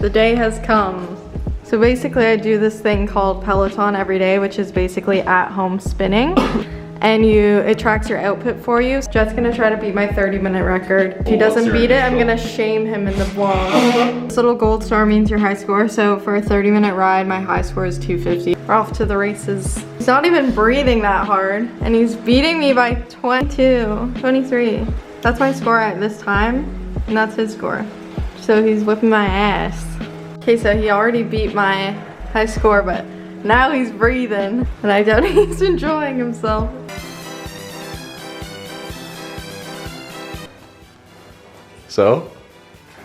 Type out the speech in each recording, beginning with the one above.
The day has come. So basically I do this thing called Peloton every day, which is basically at-home spinning. And it tracks your output for you. Jet's gonna try to beat my 30-minute record. If he doesn't beat it, I'm gonna shame him in the vlog. This little gold star means your high score. So for a 30-minute ride, my high score is 250. We're off to the races. He's not even breathing that hard. And he's beating me by 22, 23. That's my score at this time. And that's his score. So he's whipping my ass. Okay, so he already beat my high score, but now he's breathing. And I doubt he's enjoying himself. So?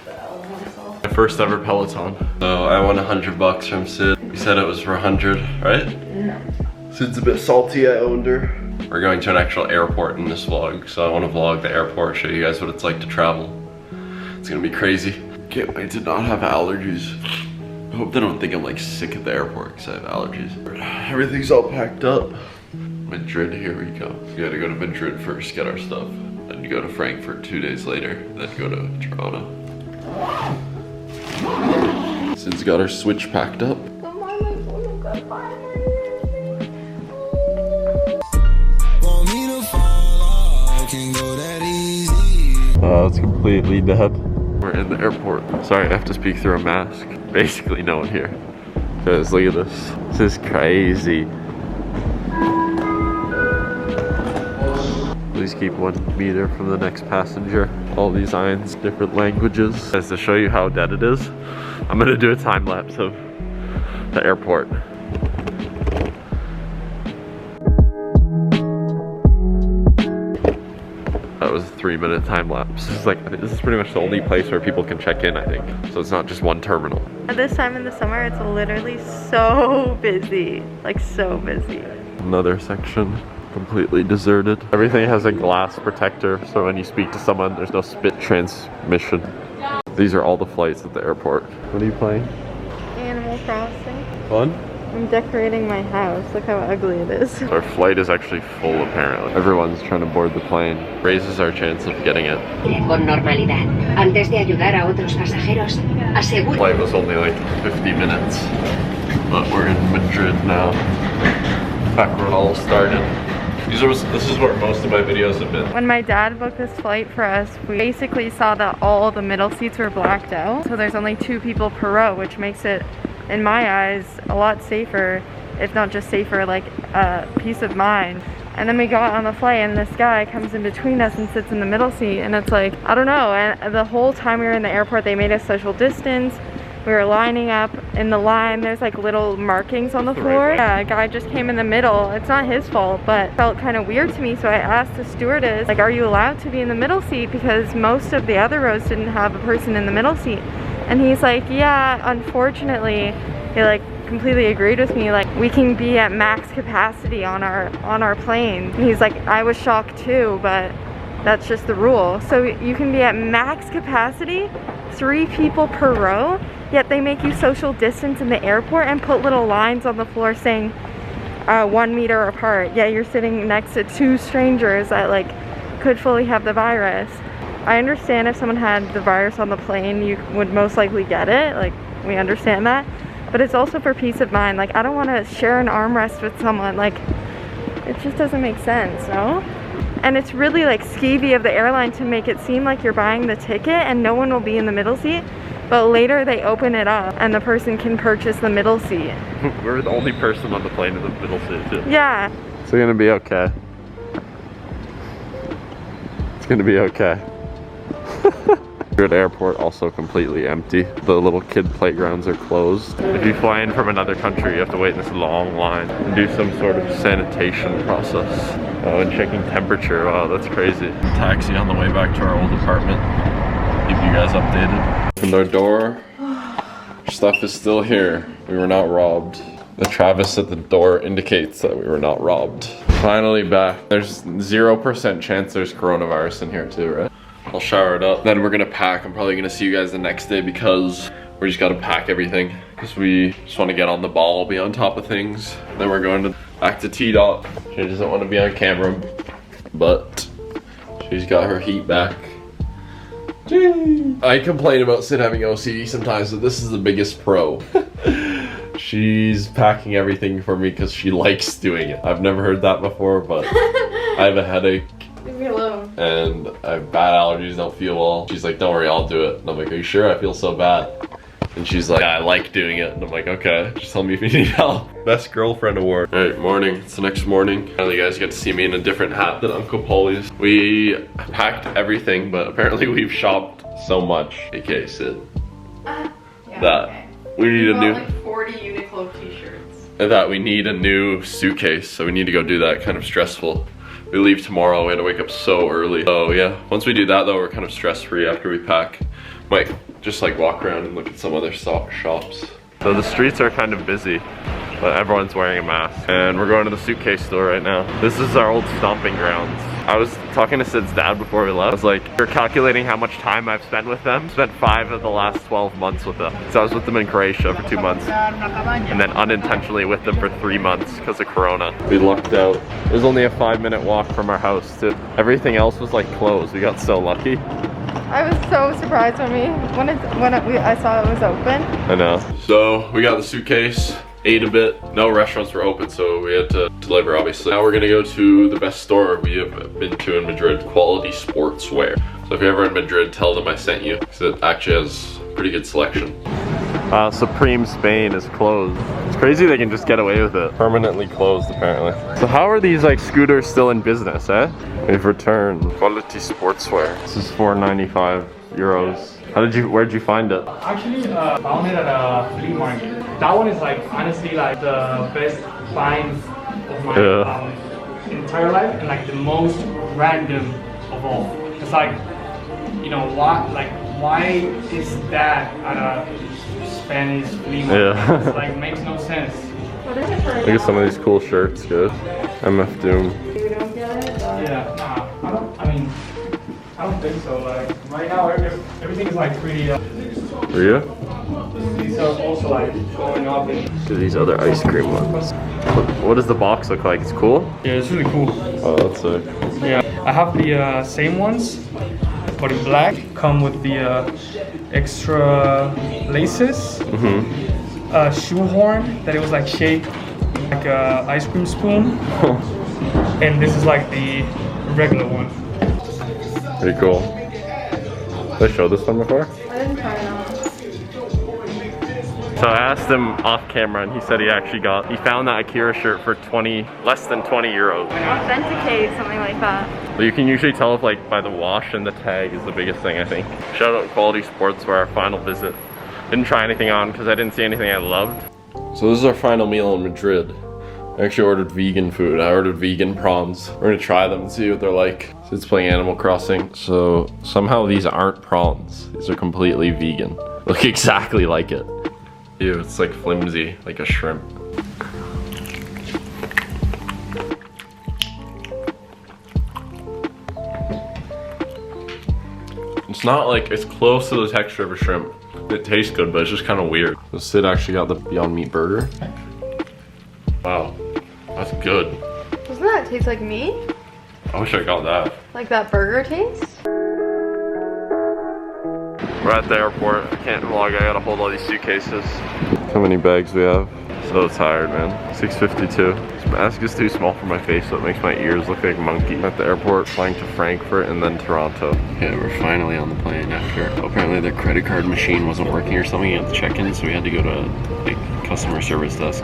My first ever Peloton. So I won $100 from Sid. He said it was for 100, right? No. Sid's a bit salty, I owned her. We're going to an actual airport in this vlog, so I want to vlog the airport, show you guys what it's like to travel. It's gonna be crazy. Can't wait to not have allergies. I hope they don't think I'm like sick at the airport because I have allergies. Everything's all packed up. Madrid, here we go. We gotta go to Madrid first, get our stuff. Then go to Frankfurt 2 days later, then go to Toronto. Sid's got her Switch packed up. It's completely dead. We're in the airport. Sorry, I have to speak through a mask. Basically no one here. Because look at this. This is crazy. Please keep 1 meter from the next passenger. All these signs, different languages. As to show you how dead it is, I'm gonna do a time lapse of the airport. That was a 3-minute time lapse. This is pretty much the only place where people can check in, I think. So it's not just one terminal. At this time in the summer, it's literally so busy. Like so busy. Another section, completely deserted. Everything has a glass protector, so when you speak to someone, there's no spit transmission. These are all the flights at the airport. What are you playing? Animal Crossing. Fun? I'm decorating my house. Look how ugly it is. Our flight is actually full apparently. Everyone's trying to board the plane. Raises our chance of getting it. Con normalidad. Antes de ayudar a otros pasajeros, asegura. Flight was only like 50 minutes, but we're in Madrid now. Back where it all started. This is where most of my videos have been. When my dad booked this flight for us, we basically saw that all the middle seats were blacked out. So there's only 2 people per row, which makes it, in my eyes, a lot safer, if not just safer, like peace of mind. And then we got on the flight and this guy comes in between us and sits in the middle seat, and it's like, I don't know, and the whole time we were in the airport they made us social distance. We were lining up in the line, there's like little markings on the floor. Yeah, a guy just came in the middle. It's not his fault, but it felt kind of weird to me, so I asked the stewardess, like, are you allowed to be in the middle seat? Because most of the other rows didn't have a person in the middle seat. And he's like, yeah, unfortunately, he like completely agreed with me, like we can be at max capacity on our plane. And he's like, I was shocked too, but that's just the rule. So you can be at max capacity, 3 people per row, yet they make you social distance in the airport and put little lines on the floor saying 1 meter apart. Yeah, you're sitting next to 2 strangers that like could fully have the virus. I understand if someone had the virus on the plane, you would most likely get it. Like, we understand that. But it's also for peace of mind. Like, I don't want to share an armrest with someone. Like, it just doesn't make sense, no? And it's really like skeevy of the airline to make it seem like you're buying the ticket and no one will be in the middle seat. But later they open it up and the person can purchase the middle seat. We're the only person on the plane in the middle seat too. Yeah. It's gonna be okay. It's gonna be okay. Madrid airport also completely empty. The little kid playgrounds are closed. If you fly in from another country, you have to wait in this long line and do some sort of sanitation process. Oh, and checking temperature. Wow, that's crazy. Taxi on the way back to our old apartment. Keep you guys updated. Opened our door. Stuff is still here. We were not robbed. The Travis at the door indicates that we were not robbed. Finally back. There's 0% chance there's coronavirus in here too, right? I'll shower it up. Then we're gonna pack. I'm probably gonna see you guys the next day because we just gotta pack everything. Because we just wanna get on the ball, be on top of things. Then we're going back to T-Dot. She doesn't wanna be on camera, but she's got her heat back. I complain about Sid having OCD sometimes, but this is the biggest pro. She's packing everything for me because she likes doing it. I've never heard that before, but I have a headache. Leave me alone. And I have bad allergies, don't feel well. She's like, don't worry, I'll do it. And I'm like, are you sure? I feel so bad. And she's like, yeah, I like doing it. And I'm like, okay, just tell me if you need help. Best girlfriend award. All right, morning. It's the next morning. Finally, you guys get to see me in a different hat than Uncle Paulie's. We packed everything, but apparently we've shopped so much. Okay, Sid. Yeah, that okay. we need a new. Like 40 Uniqlo t-shirts. That we need a new suitcase, so we need to go do that. Kind of stressful. We leave tomorrow. We had to wake up so early. So yeah, once we do that though, we're kind of stress-free after we pack. Might just like walk around and look at some other shops. So the streets are kind of busy, but everyone's wearing a mask. And we're going to the suitcase store right now. This is our old stomping grounds. I was talking to Sid's dad before we left. I was like, you're calculating how much time I've spent with them. Spent 5 of the last 12 months with them. So I was with them in Croatia for 2 months. And then unintentionally with them for 3 months because of Corona. We lucked out. It was only a 5-minute walk from our house to everything else was like closed. We got so lucky. I was so surprised when I saw it was open. I know. So we got the suitcase, ate a bit. No restaurants were open, so we had to deliver, obviously. Now we're gonna go to the best store we have been to in Madrid, Quality Sportswear. So if you're ever in Madrid, tell them I sent you, because it actually has pretty good selection. Supreme Spain is closed. It's crazy they can just get away with it. Permanently closed, apparently. So how are these like scooters still in business, eh? We've returned. Quality Sportswear. This is €4.95. Where'd you find it? Actually, found it at a flea market. That one is like honestly like the best find of my entire life, and like the most random of all. It's like, you know, why is that at a Spanish flea market? Yeah. It's like makes no sense. What is it for? Look at some of these cool shirts, good. MF Doom. You don't get it? Yeah, I don't think so. Like right now, everything is like pretty. For you? These are also like going up in. To these other ice cream ones. What does the box look like? It's cool? Yeah, it's really cool. Oh, that's sick. Yeah, I have the same ones, but in black. Come with the extra laces. Shoehorn that it was like shaped like a ice cream spoon. And this is like the regular one. Pretty cool. Did I show this one before? I didn't try it on. So I asked him off camera and he said he found that Akira shirt for less than 20 euros. Authenticate something like that. But you can usually tell if like by the wash and the tag is the biggest thing, I think. Shout out Quality Sports for our final visit. Didn't try anything on because I didn't see anything I loved. So this is our final meal in Madrid. I actually ordered vegan food. I ordered vegan prawns. We're gonna try them and see what they're like. So it's playing Animal Crossing. So somehow these aren't prawns. These are completely vegan. Look exactly like it. Ew, it's like flimsy, like a shrimp. It's not like, it's close to the texture of a shrimp. It tastes good, but it's just kind of weird. So Sid actually got the Beyond Meat burger. Wow, that's good. Doesn't that taste like meat? I wish I got that. Like that burger taste? We're at the airport. I can't vlog, I gotta hold all these suitcases. How many bags we have? So tired, man. 6:52. This mask is too small for my face, so it makes my ears look like monkeys. At the airport, flying to Frankfurt and then Toronto. Okay, we're finally on the plane after apparently their credit card machine wasn't working or something at the check-in, so we had to go to like customer service desk.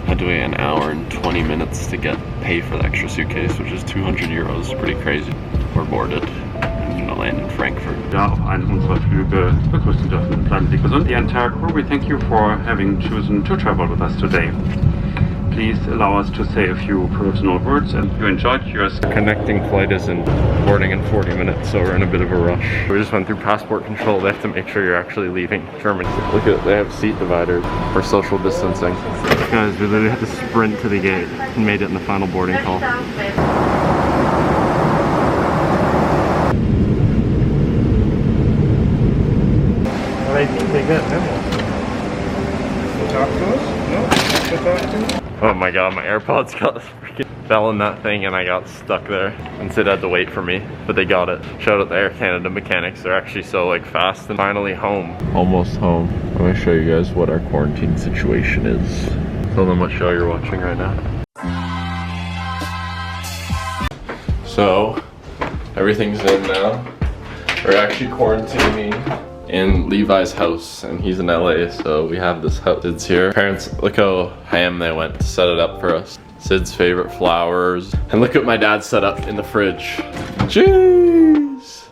Had to wait an hour and 20 minutes to pay for the extra suitcase, which is 200 euros. Pretty crazy. We're boarded. We're gonna land in Frankfurt. Ja, auf einen unserer Flüge begrüßen dürfen. Bleiben Sie gesund. The entire crew, we thank you for having chosen to travel with us today. Please allow us to say a few personal words, and you enjoyed yours. Connecting flight is in boarding in 40 minutes, so we're in a bit of a rush. We just went through passport control. They have to make sure you're actually leaving Germany. Look at it, they have seat dividers for social distancing. Guys, we literally had to sprint to the gate and made it in the final boarding call. But I think they got memo. Talk to us? No? Talk to us? Oh my god, my AirPods got freaking fell in that thing and I got stuck there. And Sid had to wait for me, but they got it. Shout out to Air Canada mechanics. They're actually so like fast and finally home. Almost home. I'm gonna show you guys what our quarantine situation is. Tell them what show you're watching right now. So, everything's in now. We're actually quarantining in Levi's house, and he's in LA, so we have this house. Sid's here. Parents, look how ham they went to set it up for us. Sid's favorite flowers. And look what my dad set up in the fridge. Jeez!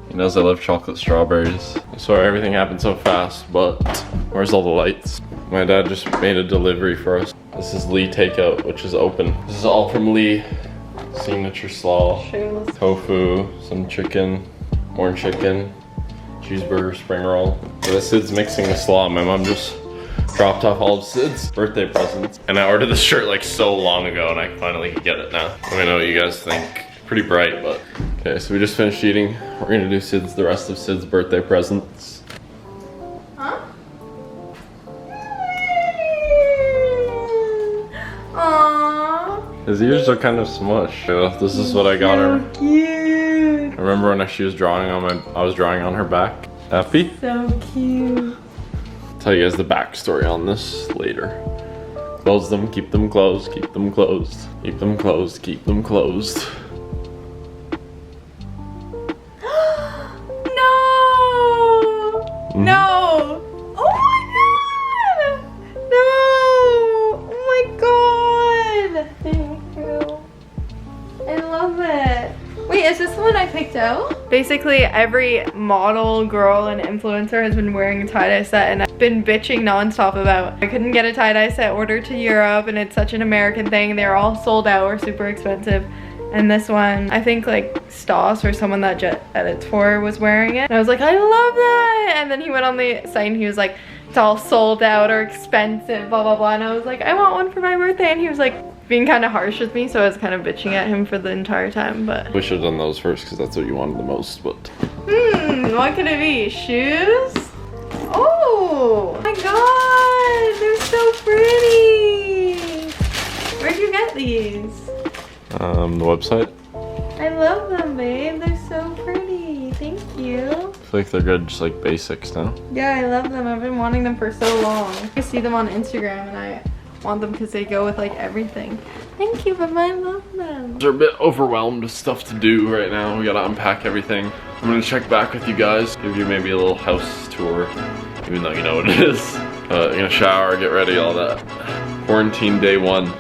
He knows I love chocolate strawberries. Sorry everything happened so fast, but where's all the lights? My dad just made a delivery for us. This is Lee Takeout, which is open. This is all from Lee. Signature slaw, tofu, some chicken, more chicken, cheeseburger, spring roll. So Sid's mixing the slaw. My mom just dropped off all of Sid's birthday presents. And I ordered this shirt like so long ago and I finally can get it now. Let me know what you guys think. Pretty bright, but. Okay, so we just finished eating. We're gonna do the rest of Sid's birthday presents. Huh? Aww. His ears are kind of smushed. Yeah, this is what I got her. Cute. Remember when she was drawing on I was drawing on her back? Happy? So cute. I'll tell you guys the backstory on this later. Close them, keep them closed, keep them closed, keep them closed, keep them closed. No! No! Oh my god! No! Oh my god! Thank you. I love it. Wait, is this the one I picked out? Basically, every model, girl, and influencer has been wearing a tie-dye set, and I've been bitching nonstop about I couldn't get a tie-dye set ordered to Europe, and it's such an American thing. They're all sold out or super expensive. And this one, I think like Stoss or someone that Jet edits for was wearing it. And I was like, I love that! And then he went on the site and he was like, it's all sold out or expensive, blah, blah, blah. And I was like, I want one for my birthday. And he was like, being kind of harsh with me, so I was kind of bitching at him for the entire time, but. We should have done those first because that's what you wanted the most, but. What could it be? Shoes? Oh my god, they're so pretty. Where'd you get these? The website. I love them, babe. They're so pretty. Thank you. I feel like they're good, just like basics now. Yeah, I love them. I've been wanting them for so long. I see them on Instagram and I want them because they go with like everything. Thank you, but I love them. We're a bit overwhelmed with stuff to do right now. We gotta unpack everything. I'm gonna check back with you guys, give you maybe a little house tour, even though you know what it is. I'm gonna shower, get ready, all that. Quarantine day 1.